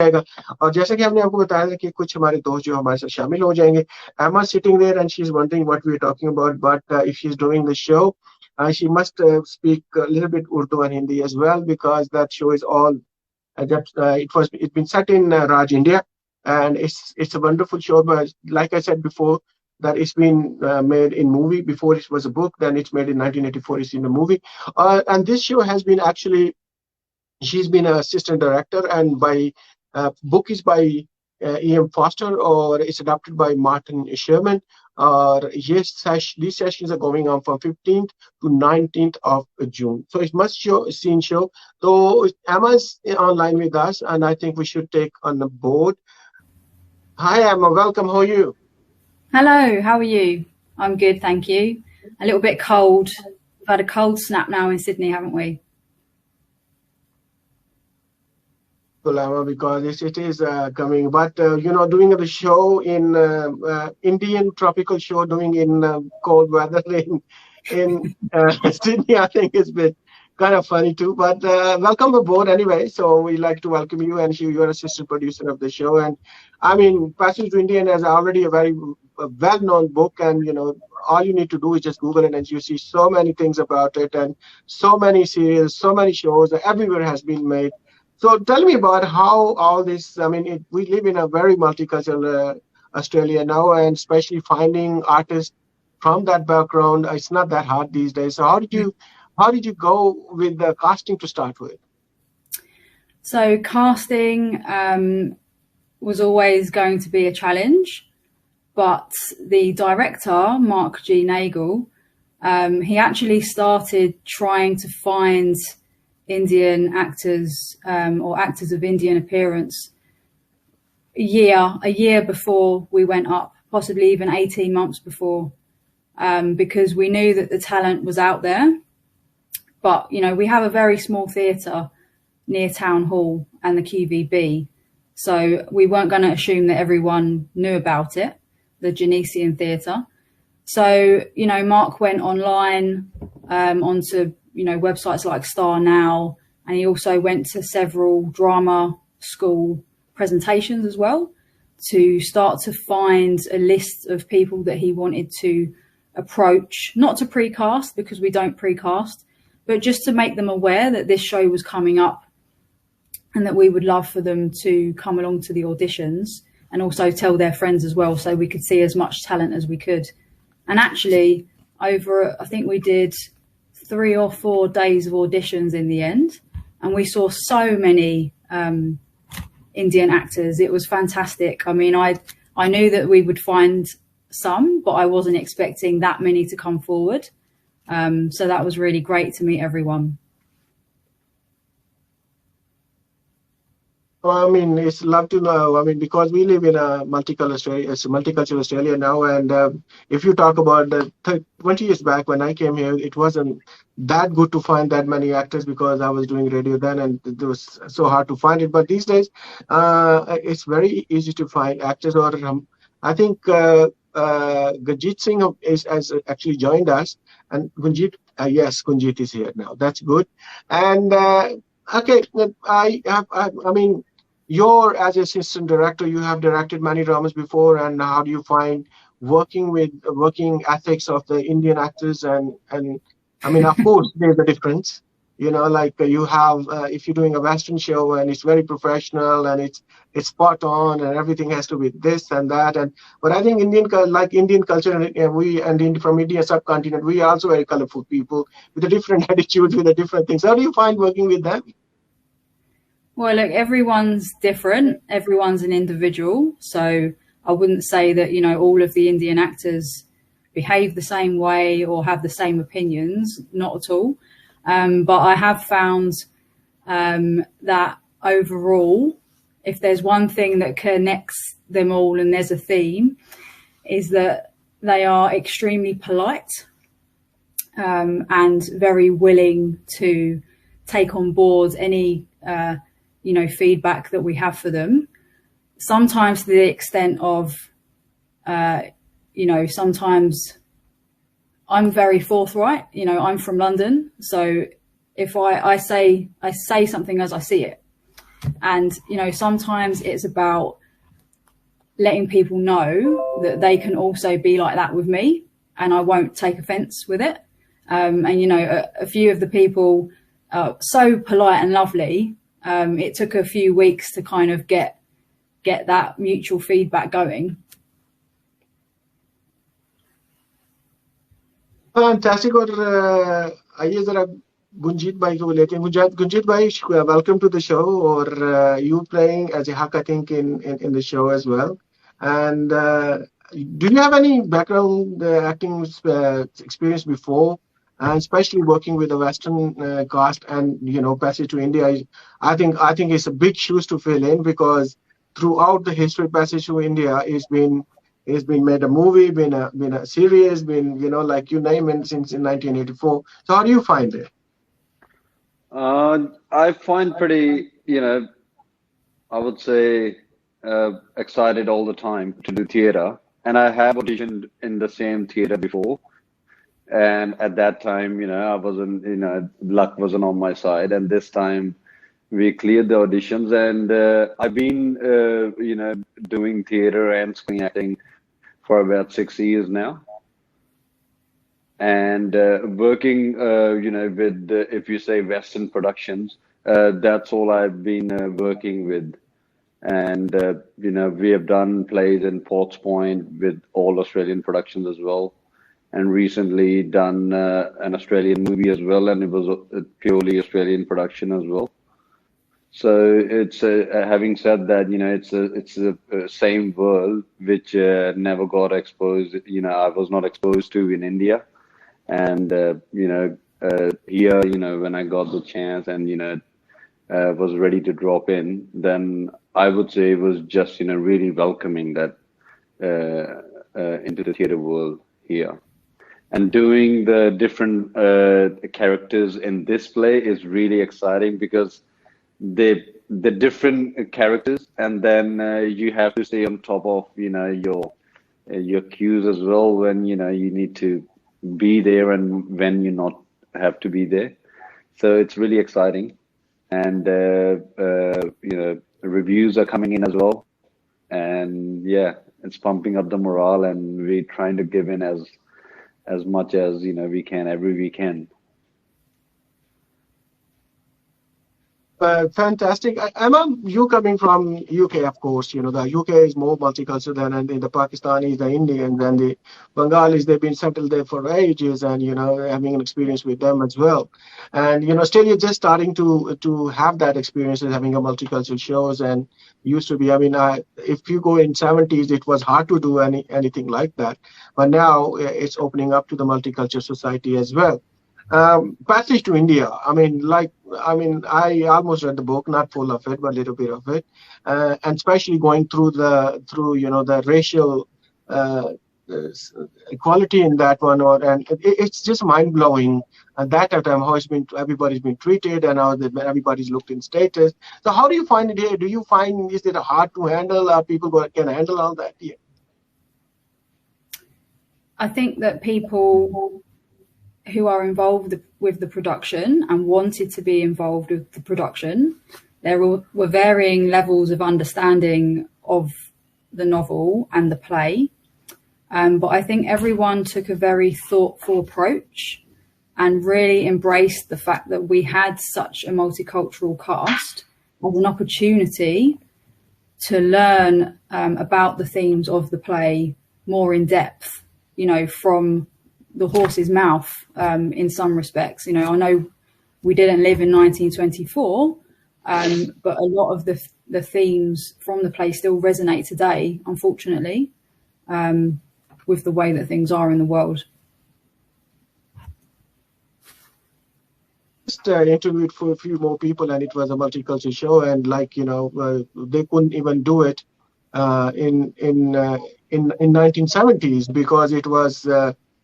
जाएगा। और जैसा कि हमने आपको बताया था कि कुछ हमारे दोस्त जो हमारे साथ शामिल हो जाएंगे. Emma sitting there and she's wondering what we're talking about, but if she's doing the show, she must speak a little bit Urdu and Hindi as well, because that show is all it's been set in Raj, India, and it's a wonderful show. But like I said before, that it's been made in movie. Before it was a book, then it's made in 1984. It's in the movie, and this show has been actually, she's been an assistant director, and by book is by E.M. Foster, or it's adapted by Martin Sherman. Yes, these sessions are going on from 15th to 19th of June. So it's must-seen show. So Emma's online with us, and I think we should take on the board. Hi, Emma. Welcome. How are you? Hello. How are you? I'm good, thank you. A little bit cold. We've had a cold snap now in Sydney, haven't we? Because it is coming, but doing the show in Indian tropical show, doing in cold weather in Sydney, I think it's been kind of funny too. But welcome aboard anyway. So we like to welcome you, and you're assistant producer of the show. And I mean, Passage to Indian is already a very well-known book, and all you need to do is just Google it, and you see so many things about it, and so many series, so many shows everywhere has been made. So tell me about how all this, I mean, we live in a very multicultural Australia now, and especially finding artists from that background, it's not that hard these days. So how did you go with the casting to start with? So casting was always going to be a challenge, but the director, Mark G. Nagel, he actually started trying to find Indian actors or actors of Indian appearance a year before we went up, possibly even 18 months before, because we knew that the talent was out there. But, we have a very small theatre near Town Hall and the QVB, so we weren't going to assume that everyone knew about it, the Genesian theatre. So, Mark went online onto websites like Star Now, and he also went to several drama school presentations as well to start to find a list of people that he wanted to approach, not to precast because we don't precast, but just to make them aware that this show was coming up and that we would love for them to come along to the auditions, and also tell their friends as well, so we could see as much talent as we could. And actually, I think we did 3 or 4 days of auditions in the end, and we saw so many Indian actors. It was fantastic. I mean, I knew that we would find some, but I wasn't expecting that many to come forward. So that was really great to meet everyone. Well, I mean, it's love to know. I mean, because we live in a multicultural Australia now, and if you talk about 20 years back when I came here, it wasn't that good to find that many actors because I was doing radio then, and it was so hard to find it. But these days, it's very easy to find actors. Or I think Gunjeet Singh has actually joined us, and Gunjeet, yes, Gunjeet is here now. That's good. And okay, I mean, you're as assistant director, you have directed many dramas before, and how do you find working ethics of the Indian actors? And I mean, of course, there's a difference. Like you have, if you're doing a Western show and it's very professional and it's spot on and everything has to be this and that. But I think Indian culture, and from Indian subcontinent, we are also very colorful people with a different attitudes, with a different things. How do you find working with them? Well, look, everyone's different. Everyone's an individual. So I wouldn't say that, all of the Indian actors behave the same way or have the same opinions. Not at all. But I have found that overall, if there's one thing that connects them all and there's a theme, is that they are extremely polite and very willing to take on board any feedback that we have for them. Sometimes to the extent of, sometimes I'm very forthright. I'm from London, so if I say something as I see it, And, sometimes it's about letting people know that they can also be like that with me, and I won't take offense with it. And, a few of the people are so polite and lovely. It took a few weeks to kind of get that mutual feedback going. Fantastic. और आइए जरा गुंजीत भाई को लेते हैं. Gunjeet भाई, welcome to the show. Or you playing as a hack, I think, in the show as well. And do you have any background acting experience before? And especially working with a Western cast and passage to India, I think it's a big shoes to fill in, because throughout the history, passage to India is been made a movie, been a series, been like you name it, since in 1984. So how do you find it? I find pretty, I would say excited all the time to do theater, and I have auditioned in the same theater before. And at that time, I wasn't, luck wasn't on my side. And this time we cleared the auditions, and I've been, doing theater and screen acting for about 6 years now. And working, with, if you say Western productions, that's all I've been working with. And, we have done plays in Ports Point with all Australian productions as well. And recently done an Australian movie as well, and it was a purely Australian production as well. So it's having said that, it's a same world which never got exposed. I was not exposed to in India, and here, when I got the chance and was ready to drop in, then I would say it was just really welcoming that into the theater world here. And doing the different characters in this play is really exciting, because the different characters, and then you have to stay on top of your cues as well, when you need to be there and when you not have to be there. So it's really exciting, and reviews are coming in as well, and yeah, it's pumping up the morale, and we're trying to give in as much as we can every weekend. Fantastic. I'm you coming from UK, of course. The UK is more multicultural than the Pakistanis, the Indians, and the Bengalis. They've been settled there for ages, and having an experience with them as well. And still you're just starting to have that experience of having a multicultural shows. And used to be, if you go in 70s, it was hard to do anything like that. But now it's opening up to the multicultural society as well. Passage to India. I almost read the book, not full of it, but a little bit of it, and especially going through the racial equality in that one, and it's just mind blowing. At that time, how everybody's been treated, and how everybody's looked in status. So, how do you find it here? Do you find is it hard to handle? Are people can handle all that here? I think that people who are involved with the production and wanted to be involved with the production, there were varying levels of understanding of the novel and the play. But I think everyone took a very thoughtful approach and really embraced the fact that we had such a multicultural cast as an opportunity to learn about the themes of the play more in depth, from the horse's mouth, in some respects. I know we didn't live in 1924, but a lot of the themes from the play still resonate today, unfortunately, with the way that things are in the world. Just interviewed for a few more people, and it was a multicultural show, and they couldn't even do it in 1970s, because it was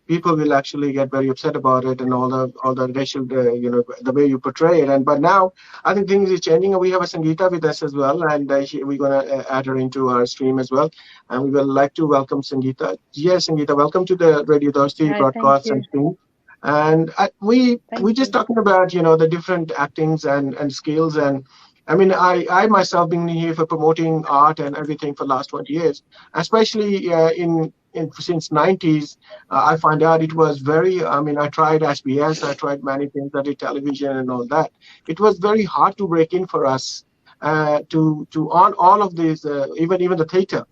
people will actually get very upset about it, and all the racial the way you portray it. But now I think things is changing, and we have a Sangeeta with us as well, and we're gonna add her into our stream as well, and we will like to welcome Sangeeta. Yes, Sangeeta, welcome to the Radio Dosti broadcast and stream. And we just talking about the different actings and skills, and I mean, I myself been here for promoting art and everything for the last 20 years, especially in since 90s. I find out it was very, I mean, I tried SBS, I tried many things, I did television and all that. It was very hard to break in for us to on all of these, even the theater,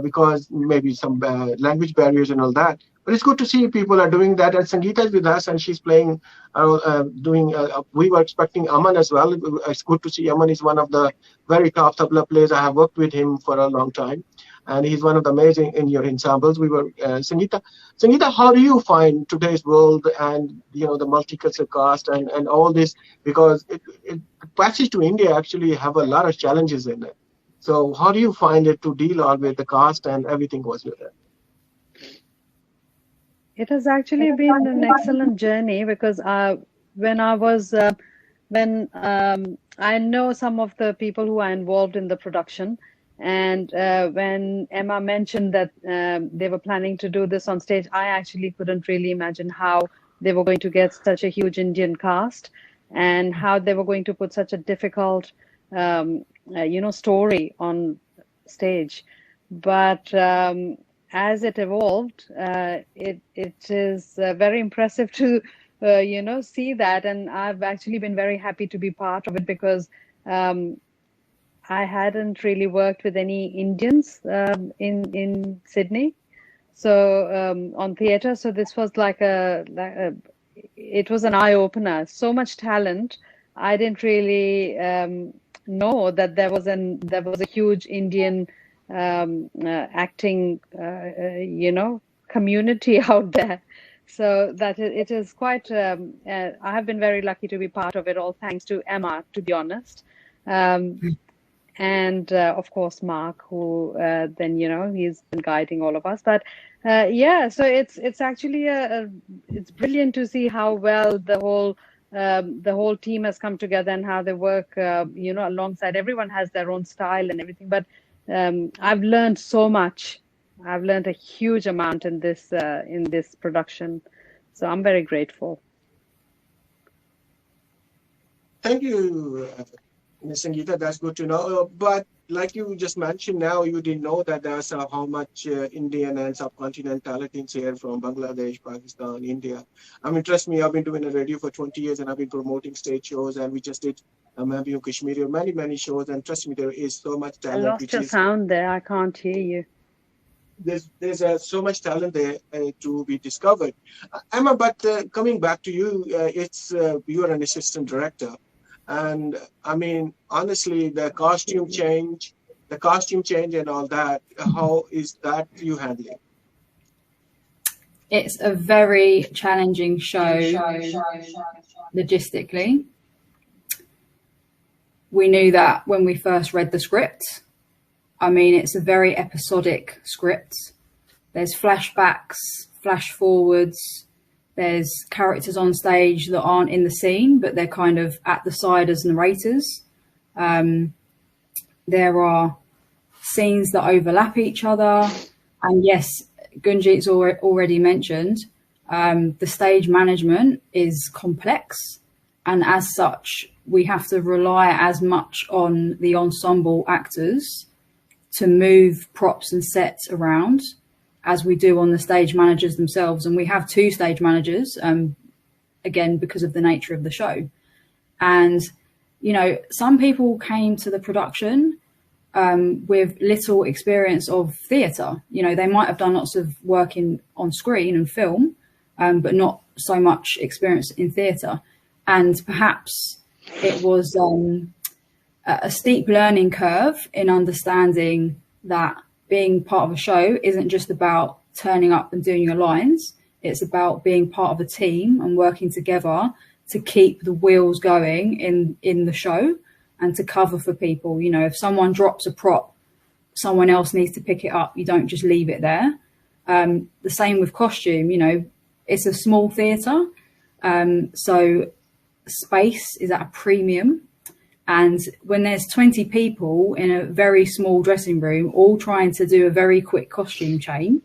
because maybe some language barriers and all that. But it's good to see people are doing that. And Sangeeta is with us, and she's playing, doing. We were expecting Aman as well. It's good to see Aman is one of the very top tabla players. I have worked with him for a long time, and he's one of the amazing in your ensembles. We were Sangeeta. Sangeeta, how do you find today's world and the multicultural cast and all this? Because passage to India actually have a lot of challenges in it. So how do you find it to deal all with the cast and everything was with it? It has actually been an excellent journey because when I was when I know some of the people who are involved in the production, and when Emma mentioned that they were planning to do this on stage, I actually couldn't really imagine how they were going to get such a huge Indian cast and how they were going to put such a difficult story on stage. But as it evolved, it is very impressive to see that, and I've actually been very happy to be part of it because I hadn't really worked with any Indians in Sydney, so on theatre. So this was like it was an eye opener. So much talent. I didn't really know that there was a huge Indian acting community out there. So that it is quite. I have been very lucky to be part of it all, thanks to Emma, to be honest. And of course Mark, who then he's been guiding all of us. But so it's actually it's brilliant to see how well the whole team has come together and how they work alongside. Everyone has their own style and everything, but I've learned so much. I've learned a huge amount in this production, so I'm very grateful. Thank you, Ms. Sangeeta. That's good to know. But like you just mentioned, now you didn't know that there's how much Indian and subcontinent talent here from Bangladesh, Pakistan, India. I mean, trust me, I've been doing a radio for 20 years and I've been promoting stage shows, and we just did Maybe Kashmiri, many shows, and trust me, there is so much talent. I lost your sound there. I can't hear you. There's so much talent there to be discovered. Emma, but coming back to you, you are an assistant director, and I mean, honestly, the costume change and all that, how is that you handling? It's a very challenging show logistically. We knew that when we first read the script. I mean, it's a very episodic script. There's flashbacks, flash forwards. There's characters on stage that aren't in the scene, but they're kind of at the side as narrators. There are scenes that overlap each other. And yes, Gunjeet's already mentioned, the stage management is complex. And as such, we have to rely as much on the ensemble actors to move props and sets around as we do on the stage managers themselves. And we have 2 stage managers, again, because of the nature of the show. And, some people came to the production with little experience of theatre. They might have done lots of work on screen and film, but not so much experience in theatre. And perhaps it was a steep learning curve in understanding that being part of a show isn't just about turning up and doing your lines. It's about being part of a team and working together to keep the wheels going in the show and to cover for people. If someone drops a prop, someone else needs to pick it up. You don't just leave it there. The same with costume. It's a small theatre, so space is at a premium. And when there's 20 people in a very small dressing room, all trying to do a very quick costume change,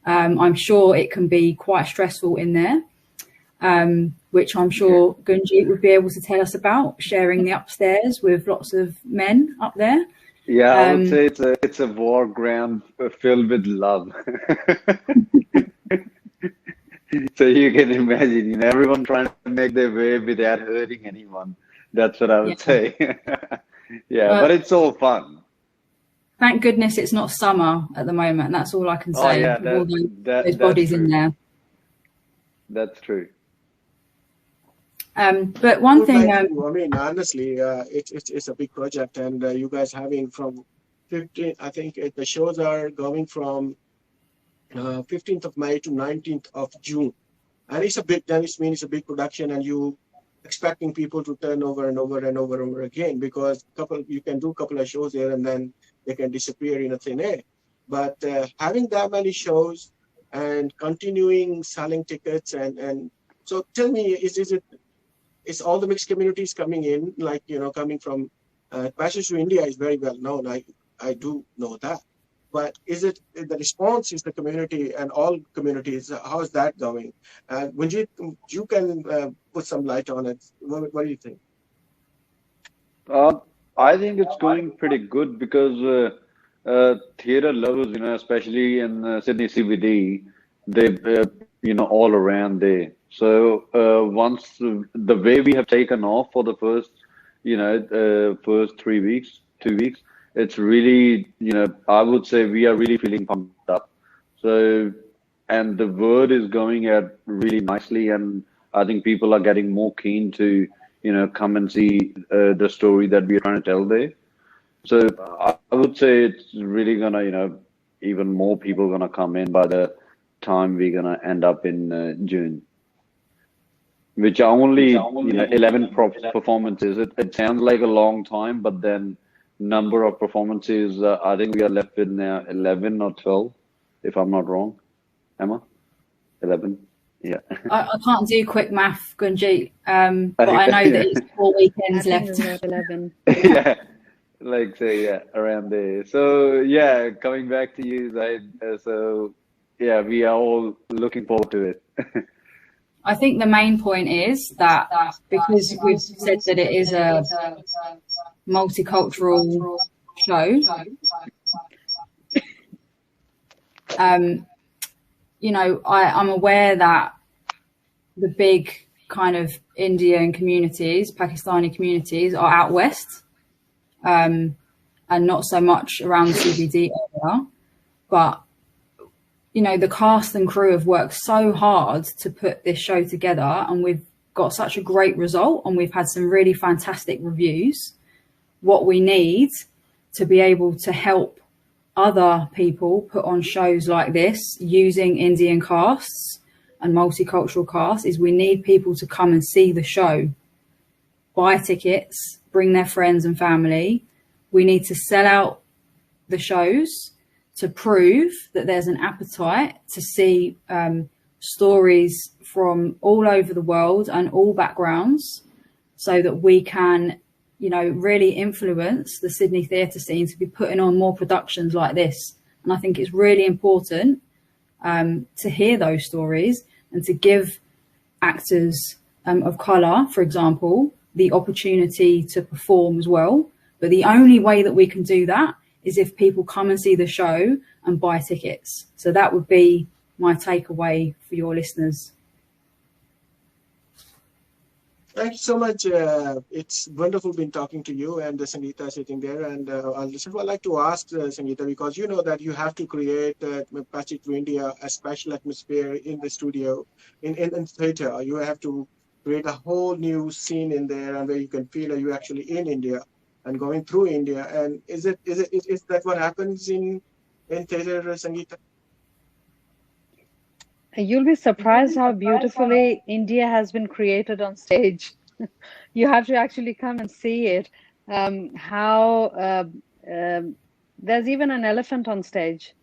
I'm sure it can be quite stressful in there. which I'm sure Gunjeet would be able to tell us about, sharing the upstairs with lots of men up there. Yeah, I would say it's a war ground filled with love. So you can imagine, everyone trying to make their way without hurting anyone. That's what I would say. Yeah, but it's all fun. Thank goodness it's not summer at the moment. That's all I can say. Oh, yeah, with all those bodies in there. That's true. But one thing, I mean, honestly, it's a big project, and you guys having from 15. I think the shows are going from 15th of May to 19th of June, and it's a big. Then it means it's a big production, and you expecting people to turn over and over and over and over again, because you can do a couple of shows there and then they can disappear in a thin air. But having that many shows and continuing selling tickets and so tell me, is all the mixed communities coming in, like, coming from Passage to India is very well known. I do know that. But is it the response is the community and all communities? How is that going? Gunjeet, you can put some light on it. What do you think? I think it's going pretty good because theater lovers, especially in Sydney CBD, they, all around there. So once the way we have taken off for the first, first 3 weeks, 2 weeks, it's really, I would say we are really feeling pumped up. So, and the word is going out really nicely, and I think people are getting more keen to, come and see the story that we are trying to tell there. So I would say it's really gonna, even more people gonna come in by the time we're gonna end up in June, which are only 11 performances. It sounds like a long time, but then number of performances, I think we are left with now 11 or 12, if I'm not wrong. Emma, 11. Yeah. I can't do quick math, Gunjeet, but I know that it's 4 weekends left. 11. Yeah. Like say, yeah, around there. So yeah, coming back to you, Zahid. So yeah, we are all looking forward to it. I think the main point is that because we've said that it is a multicultural show, I'm aware that the big kind of Indian communities, Pakistani communities, are out west. And not so much around the CBD area, but the cast and crew have worked so hard to put this show together, and we've got such a great result, and we've had some really fantastic reviews. What we need to be able to help other people put on shows like this using Indian casts and multicultural casts is we need people to come and see the show, buy tickets, bring their friends and family. We need to sell out the shows to prove that there's an appetite to see stories from all over the world and all backgrounds, so that we can, really influence the Sydney theatre scene to be putting on more productions like this. And I think it's really important to hear those stories and to give actors of colour, for example, the opportunity to perform as well. But the only way that we can do that is if people come and see the show and buy tickets. So that would be my takeaway for your listeners. Thank you so much. It's wonderful being talking to you and Sangeeta sitting there. And I'd like to ask Sangeeta, because you know that you have to create Passage to India, a special atmosphere in the studio, in theatre. You have to create a whole new scene in there, and where you can feel you're actually in India and going through India. And is that what happens in theatre, Sangeeta? You'll be surprised how beautifully India has been created on stage. You have to actually come and see it. There's even an elephant on stage.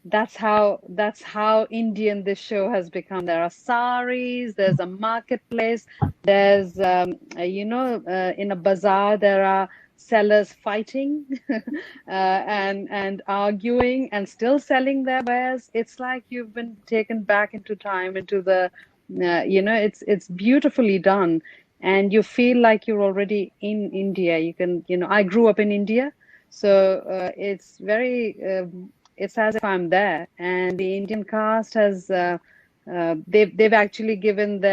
That's how Indian this show has become. There are saris, there's a marketplace, there's in a bazaar there are sellers fighting and arguing and still selling their wares. It's like you've been taken back into time, into the it's beautifully done, and you feel like you're already in India. You can, I grew up in India, so it's very, it's as if I'm there. And the Indian cast has, they've actually given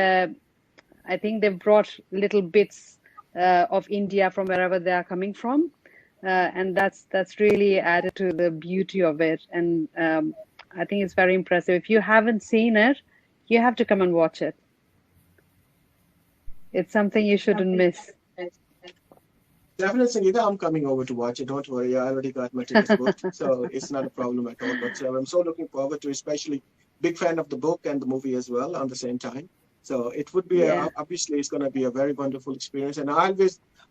I think they've brought little bits of India from wherever they are coming from, and that's really added to the beauty of it. And I think it's very impressive. If you haven't seen it, you have to come and watch it. It's something you shouldn't miss. Definitely, Sangeeta, I'm coming over to watch it. Don't worry, I already got my tickets booked, so it's not a problem at all whatsoever. I'm so looking forward to, especially big fan of the book and the movie as well on the same time. So it would be obviously it's going to be a very wonderful experience. And I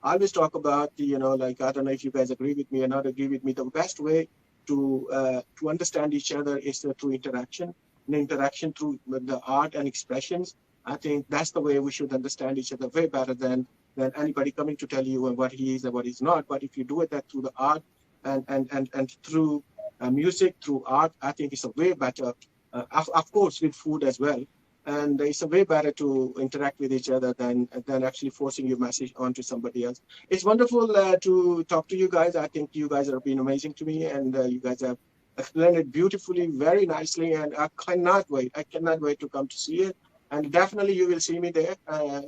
always talk about like, I don't know if you guys agree with me or not agree with me. The best way to understand each other is through interaction, and interaction through the art and expressions. I think that's the way we should understand each other way better than anybody coming to tell you what he is and what he's not. But if you do it that through the art and through music, through art, I think it's a way better. Of course, with food as well. And it's a way better to interact with each other than actually forcing your message onto somebody else. It's wonderful to talk to you guys. I think you guys have been amazing to me, and you guys have explained it beautifully, very nicely, and I cannot wait. I cannot wait to come to see it. And definitely you will see me there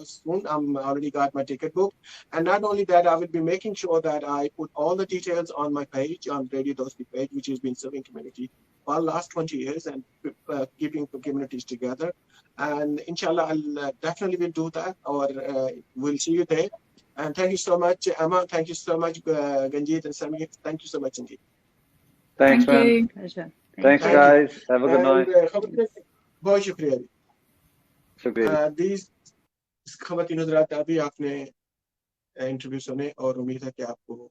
soon. I'm already got my ticket booked. And not only that, I will be making sure that I put all the details on my page, on Radio Dosti page, which has been serving community for the last 20 years and keeping the communities together. And inshallah, I'll definitely will do that, or we'll see you there. And thank you so much, Emma. Thank you so much, Gunjeet and Sangeeta. Thank you so much, Sangeeta. Thanks, Thank man. you. Pleasure. Thanks, Thank you. guys. Have a good night. बहुत शुक्रिया जी। शुक्रिया। These ख़वातीन हज़रात अभी आपने interview सुने और उम्मीद है कि आपको